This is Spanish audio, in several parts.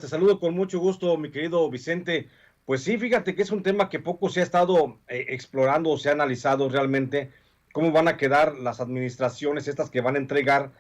Te saludo con mucho gusto, mi querido Vicente. Pues sí, fíjate que es un tema que poco se ha estado explorando o se ha analizado realmente cómo van a quedar las administraciones estas que van a entregar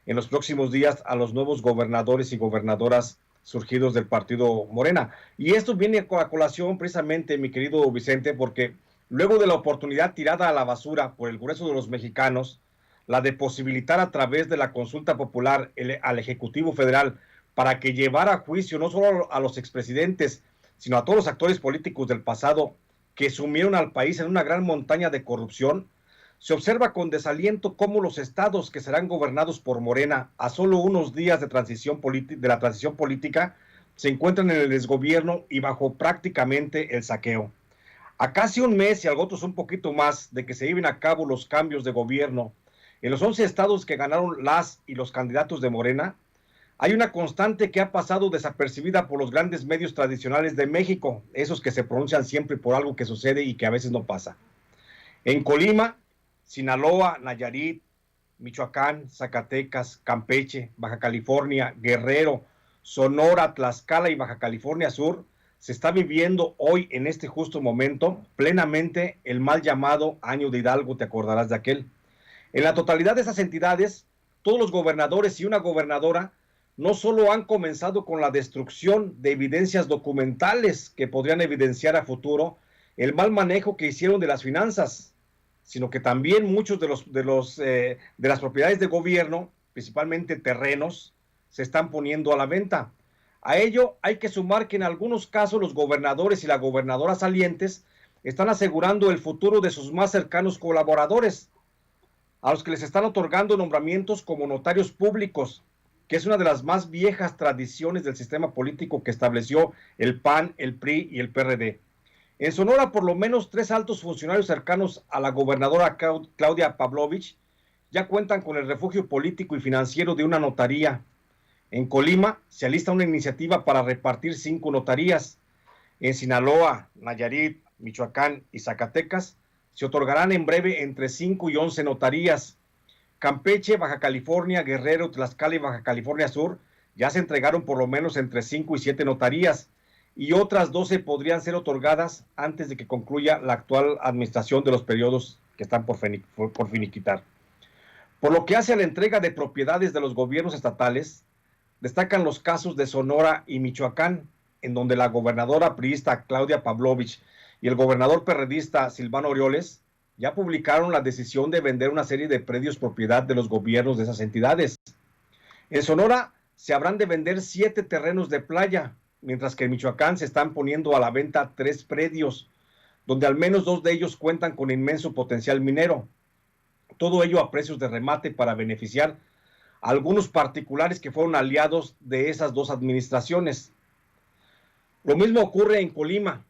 en los próximos días a los nuevos gobernadores y gobernadoras surgidos del partido Morena. Y esto viene a colación precisamente, mi querido Vicente, porque luego de la oportunidad tirada a la basura por el grueso de los mexicanos, la de posibilitar a través de la consulta popular al Ejecutivo Federal para que llevara a juicio no solo a los expresidentes, sino a todos los actores políticos del pasado que sumieron al país en una gran montaña de corrupción, se observa con desaliento cómo los estados que serán gobernados por Morena a solo unos días de la transición política se encuentran en el desgobierno y bajo prácticamente el saqueo. A casi un mes y algo otros un poquito más de que se lleven a cabo los cambios de gobierno en los 11 estados que ganaron las y los candidatos de Morena, hay una constante que ha pasado desapercibida por los grandes medios tradicionales de México, esos que se pronuncian siempre por algo que sucede y que a veces no pasa. En Colima, Sinaloa, Nayarit, Michoacán, Zacatecas, Campeche, Baja California, Guerrero, Sonora, Tlaxcala y Baja California Sur, se está viviendo hoy, en este justo momento, plenamente el mal llamado Año de Hidalgo, te acordarás de aquel. En la totalidad de esas entidades, todos los gobernadores y una gobernadora no solo han comenzado con la destrucción de evidencias documentales que podrían evidenciar a futuro el mal manejo que hicieron de las finanzas, sino que también muchos de las propiedades de gobierno, principalmente terrenos, se están poniendo a la venta. A ello hay que sumar que en algunos casos los gobernadores y la gobernadora salientes están asegurando el futuro de sus más cercanos colaboradores, a los que les están otorgando nombramientos como notarios públicos, que es una de las más viejas tradiciones del sistema político que estableció el PAN, el PRI y el PRD. En Sonora, por lo menos 3 altos funcionarios cercanos a la gobernadora Claudia Pavlovich ya cuentan con el refugio político y financiero de una notaría. En Colima se alista una iniciativa para repartir 5 notarías. En Sinaloa, Nayarit, Michoacán y Zacatecas se otorgarán en breve entre 5 y 11 notarías. Campeche, Baja California, Guerrero, Tlaxcala y Baja California Sur ya se entregaron por lo menos entre 5 y 7 notarías y otras 12 podrían ser otorgadas antes de que concluya la actual administración de los periodos que están por finiquitar. Por lo que hace a la entrega de propiedades de los gobiernos estatales, destacan los casos de Sonora y Michoacán, en donde la gobernadora priista Claudia Pavlovich y el gobernador perredista Silvano Aureoles ya publicaron la decisión de vender una serie de predios propiedad de los gobiernos de esas entidades. En Sonora se habrán de vender 7 terrenos de playa, mientras que en Michoacán se están poniendo a la venta 3 predios, donde al menos 2 de ellos cuentan con inmenso potencial minero. Todo ello a precios de remate para beneficiar a algunos particulares que fueron aliados de esas 2 administraciones. Lo mismo ocurre en Colima,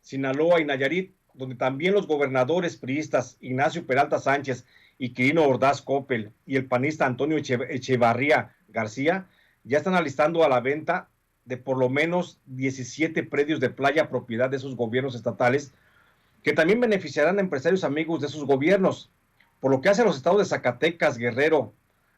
Sinaloa y Nayarit, donde también los gobernadores priistas Ignacio Peralta Sánchez y Quirino Ordaz Coppel y el panista Antonio Echevarría García ya están alistando a la venta de por lo menos 17 predios de playa propiedad de esos gobiernos estatales, que también beneficiarán a empresarios amigos de esos gobiernos. Por lo que hace a los estados de Zacatecas, Guerrero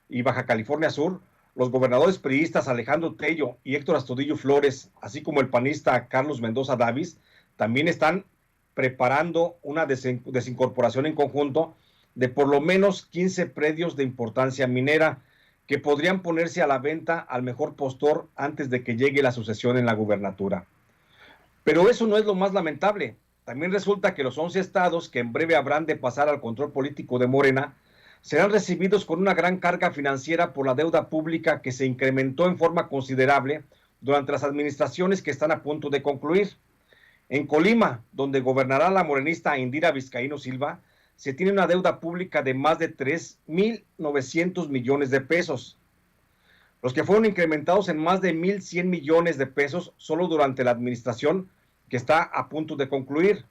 y Baja California Sur, los gobernadores priistas Alejandro Tello y Héctor Astudillo Flores, así como el panista Carlos Mendoza Davis, también están preparando una desincorporación en conjunto de por lo menos 15 predios de importancia minera que podrían ponerse a la venta al mejor postor antes de que llegue la sucesión en la gubernatura. Pero eso no es lo más lamentable. También resulta que los 11 estados que en breve habrán de pasar al control político de Morena serán recibidos con una gran carga financiera por la deuda pública que se incrementó en forma considerable durante las administraciones que están a punto de concluir. En Colima, donde gobernará la morenista Indira Vizcaíno Silva, se tiene una deuda pública de más de 3.900 millones de pesos, los que fueron incrementados en más de 1.100 millones de pesos solo durante la administración que está a punto de concluir.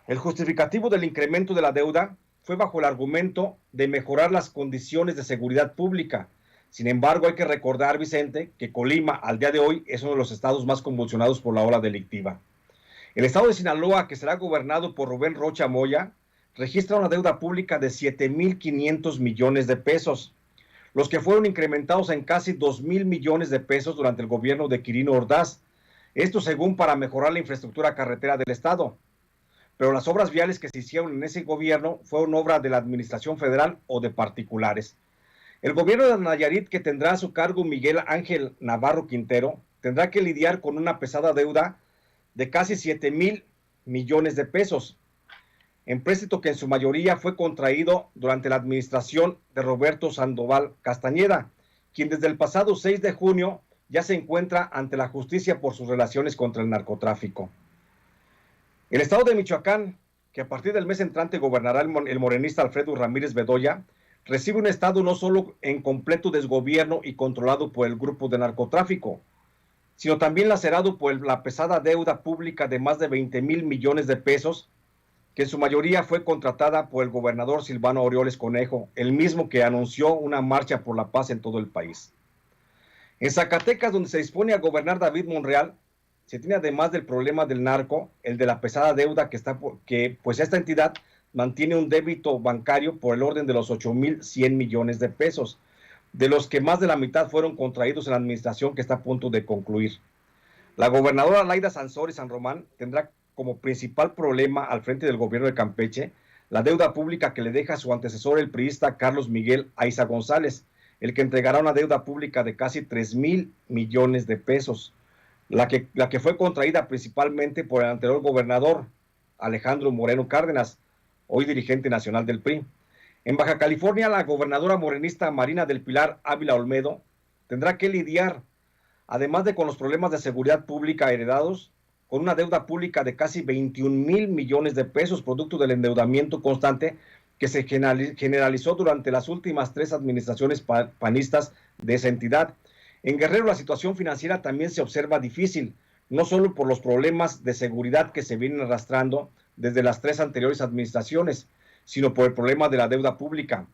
El justificativo del incremento de la deuda fue bajo el argumento de mejorar las condiciones de seguridad pública. Sin embargo, hay que recordar, Vicente, que Colima al día de hoy es uno de los estados más convulsionados por la ola delictiva. El estado de Sinaloa, que será gobernado por Rubén Rocha Moya, registra una deuda pública de 7.500 millones de pesos, los que fueron incrementados en casi 2,000 millones de pesos durante el gobierno de Quirino Ordaz. Esto según para mejorar la infraestructura carretera del estado. Pero las obras viales que se hicieron en ese gobierno fueron obra de la administración federal o de particulares. El gobierno de Nayarit, que tendrá a su cargo Miguel Ángel Navarro Quintero, tendrá que lidiar con una pesada deuda de casi 7,000 millones de pesos, empréstito que en su mayoría fue contraído durante la administración de Roberto Sandoval Castañeda, quien desde el pasado 6 de junio ya se encuentra ante la justicia por sus relaciones contra el narcotráfico. El estado de Michoacán, que a partir del mes entrante gobernará el morenista Alfredo Ramírez Bedoya, recibe un estado no solo en completo desgobierno y controlado por el grupo de narcotráfico, sino también lacerado por la pesada deuda pública de más de 20,000 millones de pesos, que en su mayoría fue contratada por el gobernador Silvano Aureoles Conejo, el mismo que anunció una marcha por la paz en todo el país. En Zacatecas, donde se dispone a gobernar David Monreal, se tiene además del problema del narco, el de la pesada deuda que esta entidad mantiene un débito bancario por el orden de los 8,100 millones de pesos, de los que más de la mitad fueron contraídos en la administración que está a punto de concluir. La gobernadora Laida Sansores San Román tendrá como principal problema al frente del gobierno de Campeche la deuda pública que le deja a su antecesor, el priista Carlos Miguel Aiza González, el que entregará una deuda pública de casi 3,000 millones de pesos, la que fue contraída principalmente por el anterior gobernador, Alejandro Moreno Cárdenas, hoy dirigente nacional del PRI. En Baja California, la gobernadora morenista Marina del Pilar Ávila Olmedo tendrá que lidiar, además de con los problemas de seguridad pública heredados, con una deuda pública de casi 21,000 millones de pesos, producto del endeudamiento constante que se generalizó durante las últimas 3 administraciones panistas de esa entidad. En Guerrero la situación financiera también se observa difícil, no solo por los problemas de seguridad que se vienen arrastrando desde las 3 anteriores administraciones, sino por el problema de la deuda pública.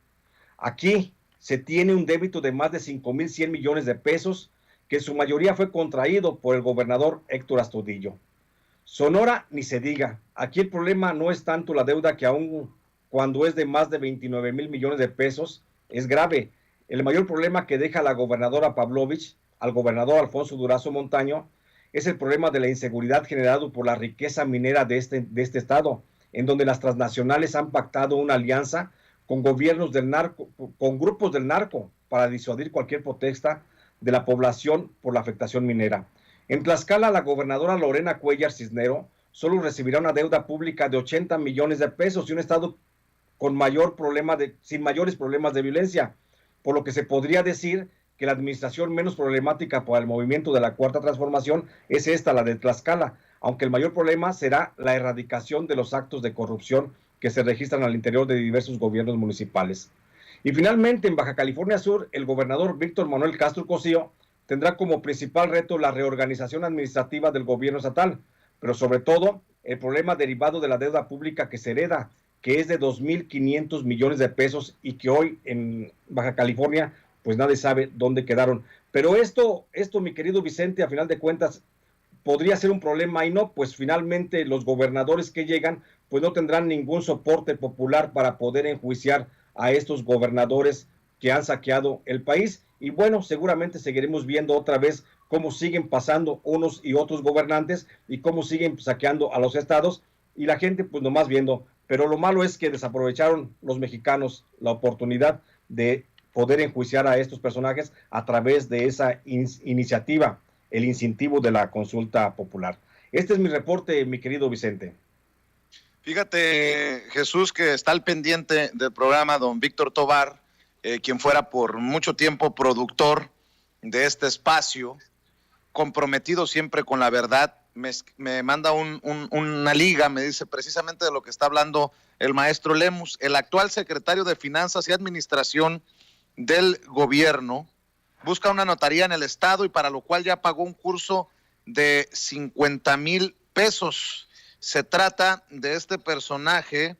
Aquí se tiene un débito de más de 5,100 millones de pesos, que en su mayoría fue contraído por el gobernador Héctor Astudillo. Sonora, ni se diga. Aquí el problema no es tanto la deuda, que aún cuando es de más de 29,000 millones de pesos, es grave. El mayor problema que deja la gobernadora Pavlovich al gobernador Alfonso Durazo Montaño es el problema de la inseguridad generado por la riqueza minera de este estado, en donde las transnacionales han pactado una alianza con gobiernos del narco, con grupos del narco, para disuadir cualquier protesta de la población por la afectación minera. En Tlaxcala, la gobernadora Lorena Cuellar Cisnero solo recibirá una deuda pública de 80 millones de pesos y un estado con sin mayores problemas de violencia, por lo que se podría decir que la administración menos problemática para el movimiento de la Cuarta Transformación es esta, la de Tlaxcala, aunque el mayor problema será la erradicación de los actos de corrupción que se registran al interior de diversos gobiernos municipales. Y finalmente, en Baja California Sur, el gobernador Víctor Manuel Castro Cosío tendrá como principal reto la reorganización administrativa del gobierno estatal, pero sobre todo el problema derivado de la deuda pública que se hereda, que es de 2,500 millones de pesos y que hoy en Baja California pues nadie sabe dónde quedaron. Pero esto, mi querido Vicente, a final de cuentas podría ser un problema y no, pues finalmente los gobernadores que llegan pues no tendrán ningún soporte popular para poder enjuiciar a estos gobernadores que han saqueado el país. Y bueno, seguramente seguiremos viendo otra vez cómo siguen pasando unos y otros gobernantes y cómo siguen saqueando a los estados, y la gente pues nomás viendo. Pero lo malo es que desaprovecharon los mexicanos la oportunidad de poder enjuiciar a estos personajes a través de esa iniciativa, el incentivo de la consulta popular. Este es mi reporte, mi querido Vicente. Fíjate, Jesús, que está al pendiente del programa don Víctor Tobar, quien fuera por mucho tiempo productor de este espacio, comprometido siempre con la verdad. Me manda una liga, me dice precisamente de lo que está hablando el maestro Lemus. El actual secretario de Finanzas y Administración del gobierno busca una notaría en el estado y para lo cual ya pagó un curso de 50,000 pesos. Se trata de este personaje,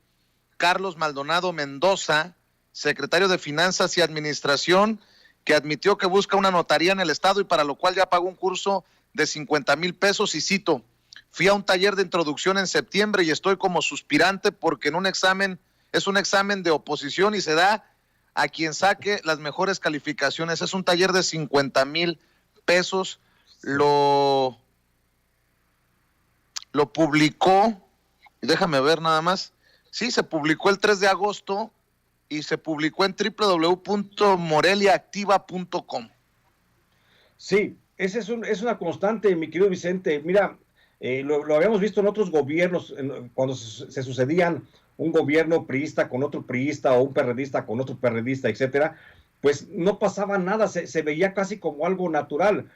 Carlos Maldonado Mendoza, secretario de Finanzas y Administración, que admitió que busca una notaría en el estado y para lo cual ya pagó un curso de 50,000 pesos, y cito: fui a un taller de introducción en septiembre y estoy como suspirante porque es un examen de oposición y se da a quien saque las mejores calificaciones. Es un taller de 50,000 pesos. Lo publicó, déjame ver nada más. Sí, se publicó el 3 de agosto y se publicó en www.moreliaactiva.com. Sí, esa es una constante, mi querido Vicente. Mira, lo habíamos visto en otros gobiernos, cuando se sucedían un gobierno priista con otro priista o un perredista con otro perredista, etcétera, pues no pasaba nada, se veía casi como algo natural.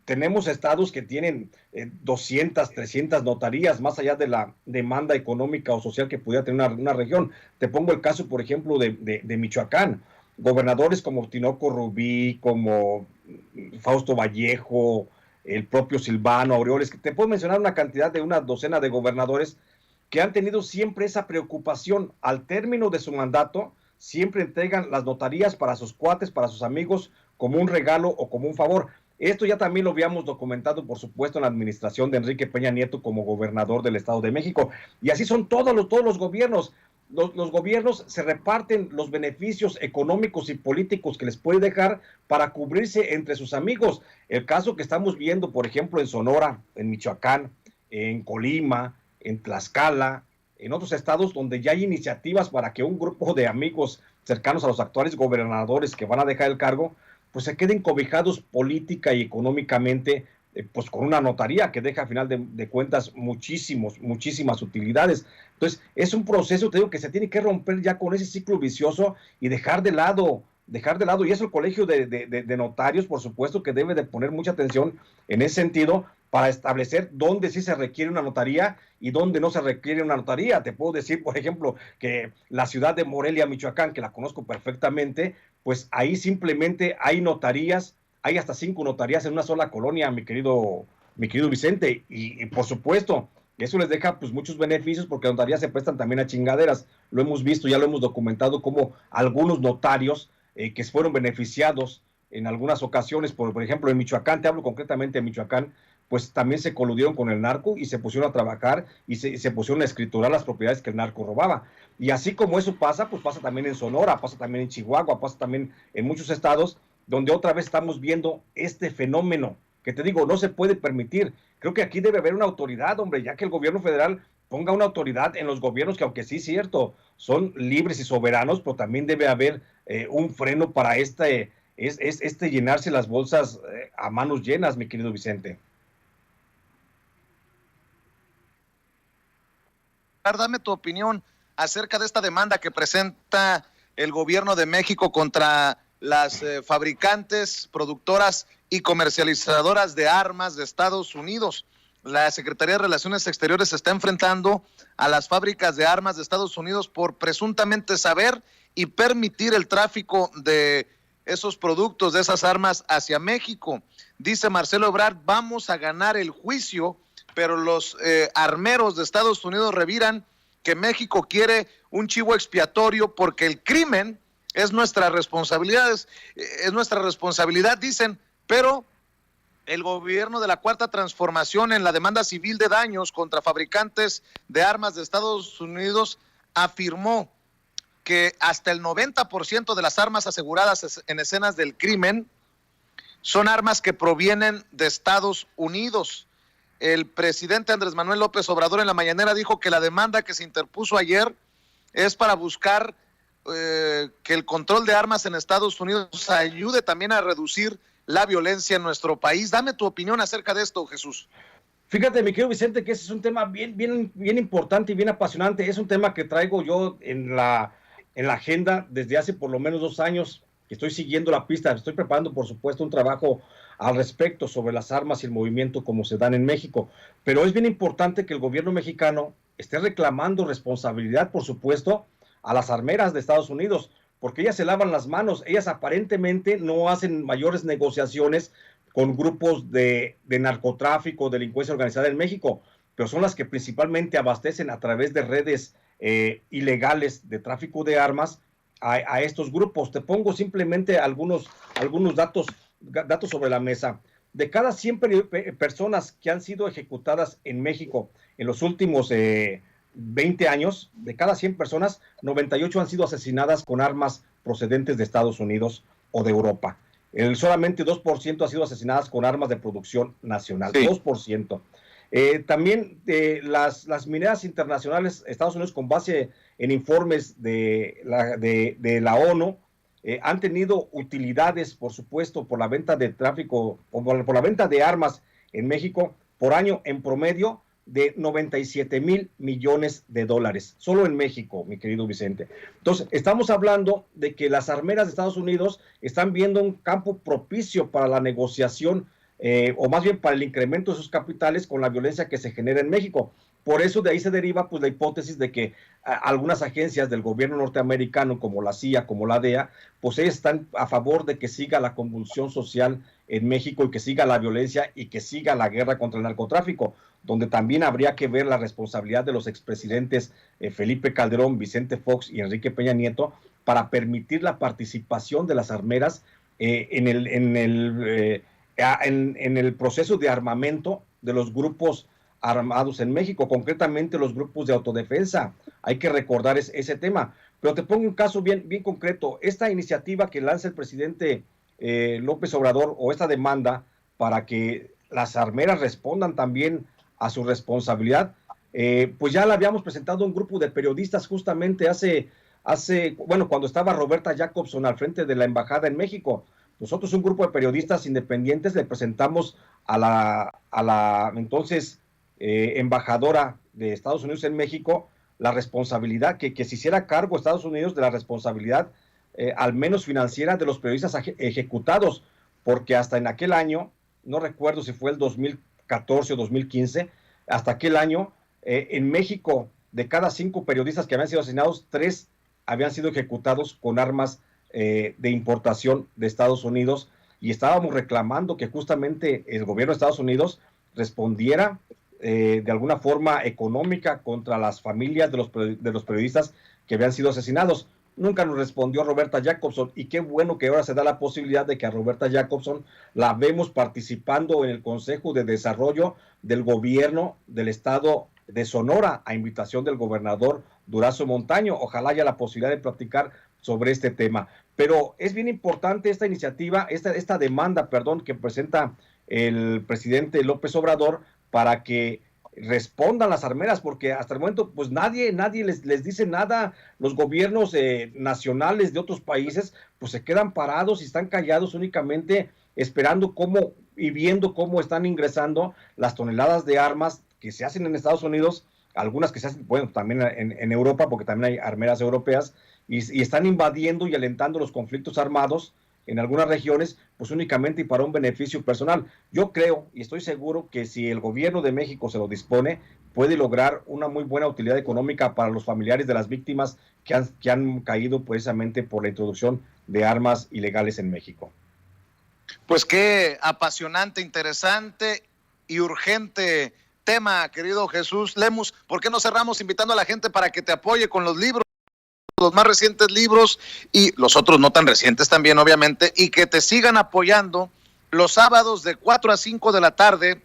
Tenemos estados que tienen 200, 300 notarías, más allá de la demanda económica o social que pudiera tener una región. Te pongo el caso, por ejemplo, de Michoacán. Gobernadores como Tinoco Rubí, como Fausto Vallejo, el propio Silvano Aureoles, que te puedo mencionar una cantidad de una docena de gobernadores que han tenido siempre esa preocupación. Al término de su mandato, siempre entregan las notarías para sus cuates, para sus amigos, como un regalo o como un favor. Esto ya también lo habíamos documentado, por supuesto, en la administración de Enrique Peña Nieto como gobernador del Estado de México. Y así son todos los gobiernos. Los gobiernos se reparten los beneficios económicos y políticos que les puede dejar para cubrirse entre sus amigos. El caso que estamos viendo, por ejemplo, en Sonora, en Michoacán, en Colima, en Tlaxcala, en otros estados donde ya hay iniciativas para que un grupo de amigos cercanos a los actuales gobernadores que van a dejar el cargo, pues se queden cobijados política y económicamente, pues con una notaría que deja a final de cuentas muchísimas utilidades. Entonces, es un proceso, te digo, que se tiene que romper ya con ese ciclo vicioso y dejar de lado, y eso el Colegio de Notarios, por supuesto, que debe de poner mucha atención en ese sentido, para establecer dónde sí se requiere una notaría y dónde no se requiere una notaría. Te puedo decir, por ejemplo, que la ciudad de Morelia, Michoacán, que la conozco perfectamente, pues ahí simplemente hay notarías, hay hasta 5 notarías en una sola colonia, mi querido Vicente, y por supuesto, eso les deja pues muchos beneficios, porque las notarías se prestan también a chingaderas. Lo hemos visto, ya lo hemos documentado, como algunos notarios que fueron beneficiados en algunas ocasiones, por ejemplo, en Michoacán, te hablo concretamente de Michoacán, pues también se coludieron con el narco y se pusieron a trabajar y se pusieron a escriturar las propiedades que el narco robaba. Y así como eso pasa, pues pasa también en Sonora, pasa también en Chihuahua, pasa también en muchos estados, donde otra vez estamos viendo este fenómeno, que te digo, no se puede permitir. Creo que aquí debe haber una autoridad, hombre, ya que el gobierno federal ponga una autoridad en los gobiernos que, aunque sí es cierto, son libres y soberanos, pero también debe haber un freno para este llenarse las bolsas a manos llenas, mi querido Vicente. Dame tu opinión acerca de esta demanda que presenta el gobierno de México contra las fabricantes, productoras y comercializadoras de armas de Estados Unidos. La Secretaría de Relaciones Exteriores se está enfrentando a las fábricas de armas de Estados Unidos por presuntamente saber y permitir el tráfico de esos productos, de esas armas hacia México. Dice Marcelo Ebrard, vamos a ganar el juicio, pero los armeros de Estados Unidos reviran que México quiere un chivo expiatorio porque el crimen es nuestra responsabilidad, dicen, pero el gobierno de la Cuarta Transformación en la demanda civil de daños contra fabricantes de armas de Estados Unidos afirmó que hasta el 90% de las armas aseguradas en escenas del crimen son armas que provienen de Estados Unidos. El presidente Andrés Manuel López Obrador en la mañanera dijo que la demanda que se interpuso ayer es para buscar que el control de armas en Estados Unidos ayude también a reducir la violencia en nuestro país. Dame tu opinión acerca de esto, Jesús. Fíjate, mi querido Vicente, que ese es un tema bien importante y bien apasionante. Es un tema que traigo yo en la agenda desde hace por lo menos 2 años, que estoy siguiendo la pista. Estoy preparando, por supuesto, un trabajo al respecto sobre las armas y el movimiento como se dan en México. Pero es bien importante que el gobierno mexicano esté reclamando responsabilidad, por supuesto, a las armeras de Estados Unidos, porque ellas se lavan las manos. Ellas aparentemente no hacen mayores negociaciones con grupos de narcotráfico, delincuencia organizada en México, pero son las que principalmente abastecen a través de redes ilegales de tráfico de armas a estos grupos. Te pongo simplemente algunos datos sobre la mesa. De cada 100 personas que han sido ejecutadas en México en los últimos 20 años, de cada 100 personas, 98 han sido asesinadas con armas procedentes de Estados Unidos o de Europa. Solamente 2% ha sido asesinadas con armas de producción nacional, sí. 2%. También las mineras internacionales, Estados Unidos, con base en informes de la ONU, han tenido utilidades, por supuesto, por la venta de tráfico, o por la venta de armas en México por año en promedio de 97 mil millones de dólares, solo en México, mi querido Vicente. Entonces, estamos hablando de que las armeras de Estados Unidos están viendo un campo propicio para la negociación, o más bien para el incremento de sus capitales con la violencia que se genera en México. Por eso de ahí se deriva pues la hipótesis de que algunas agencias del gobierno norteamericano, como la CIA, como la DEA, pues ellas están a favor de que siga la convulsión social en México y que siga la violencia y que siga la guerra contra el narcotráfico, donde también habría que ver la responsabilidad de los expresidentes Felipe Calderón, Vicente Fox y Enrique Peña Nieto para permitir la participación de las armeras en el proceso de armamento de los grupos armados en México, concretamente los grupos de autodefensa. Hay que recordar ese tema. Pero te pongo un caso bien concreto. Esta iniciativa que lanza el presidente López Obrador, o esta demanda para que las armeras respondan también a su responsabilidad, pues ya la habíamos presentado a un grupo de periodistas justamente cuando estaba Roberta Jacobson al frente de la embajada en México. Nosotros, un grupo de periodistas independientes, le presentamos a la entonces embajadora de Estados Unidos en México la responsabilidad, que se hiciera cargo Estados Unidos de la responsabilidad al menos financiera de los periodistas ejecutados, porque hasta en aquel año, no recuerdo si fue el 2014 o 2015, hasta aquel año, en México, de cada 5 periodistas que habían sido asesinados, 3 habían sido ejecutados con armas de importación de Estados Unidos, y estábamos reclamando que justamente el gobierno de Estados Unidos respondiera de alguna forma económica contra las familias de los periodistas que habían sido asesinados. Nunca nos respondió Roberta Jacobson, y qué bueno que ahora se da la posibilidad de que a Roberta Jacobson la vemos participando en el Consejo de Desarrollo del Gobierno del Estado de Sonora, a invitación del gobernador Durazo Montaño. Ojalá haya la posibilidad de platicar sobre este tema. Pero es bien importante esta iniciativa, esta demanda, que presenta el presidente López Obrador para que respondan las armeras, porque hasta el momento pues nadie les dice nada. Los gobiernos nacionales de otros países pues se quedan parados y están callados, únicamente esperando cómo y viendo cómo están ingresando las toneladas de armas que se hacen en Estados Unidos, algunas que se hacen, bueno, también en Europa, porque también hay armeras europeas, y están invadiendo y alentando los conflictos armados en algunas regiones, pues únicamente y para un beneficio personal. Yo creo y estoy seguro que si el gobierno de México se lo dispone, puede lograr una muy buena utilidad económica para los familiares de las víctimas que han caído precisamente por la introducción de armas ilegales en México. Pues qué apasionante, interesante y urgente tema, querido Jesús Lemus. ¿Por qué no cerramos invitando a la gente para que te apoye con los libros, los más recientes libros y los otros no tan recientes también, obviamente, y que te sigan apoyando los sábados de 4 a 5 de la tarde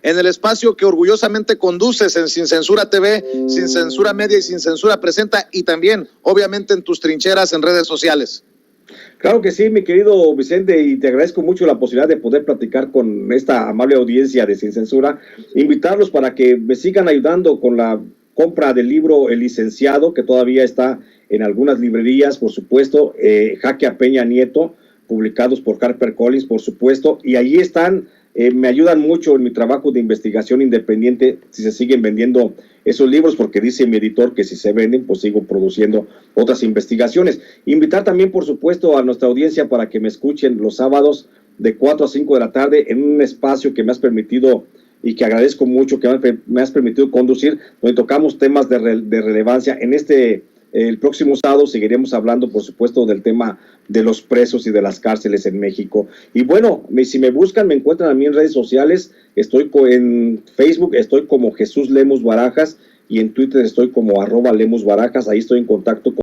en el espacio que orgullosamente conduces en Sin Censura TV, Sin Censura Media y Sin Censura Presenta, y también, obviamente, en tus trincheras en redes sociales? Claro que sí, mi querido Vicente, y te agradezco mucho la posibilidad de poder platicar con esta amable audiencia de Sin Censura. Invitarlos para que me sigan ayudando con la compra del libro El Licenciado, que todavía está en algunas librerías, por supuesto, Jaque a Peña Nieto, publicados por HarperCollins, por supuesto, y allí están, me ayudan mucho en mi trabajo de investigación independiente, si se siguen vendiendo esos libros, porque dice mi editor que si se venden, pues sigo produciendo otras investigaciones. Invitar también, por supuesto, a nuestra audiencia para que me escuchen los sábados de 4 a 5 de la tarde en un espacio que me has permitido y que agradezco mucho, que me has permitido conducir, donde tocamos temas de relevancia. El próximo sábado seguiremos hablando, por supuesto, del tema de los presos y de las cárceles en México. Y bueno, si me buscan, me encuentran a mí en redes sociales. Estoy en Facebook, estoy como Jesús Lemus Barajas, y en Twitter estoy como @Lemus Barajas. Ahí estoy en contacto con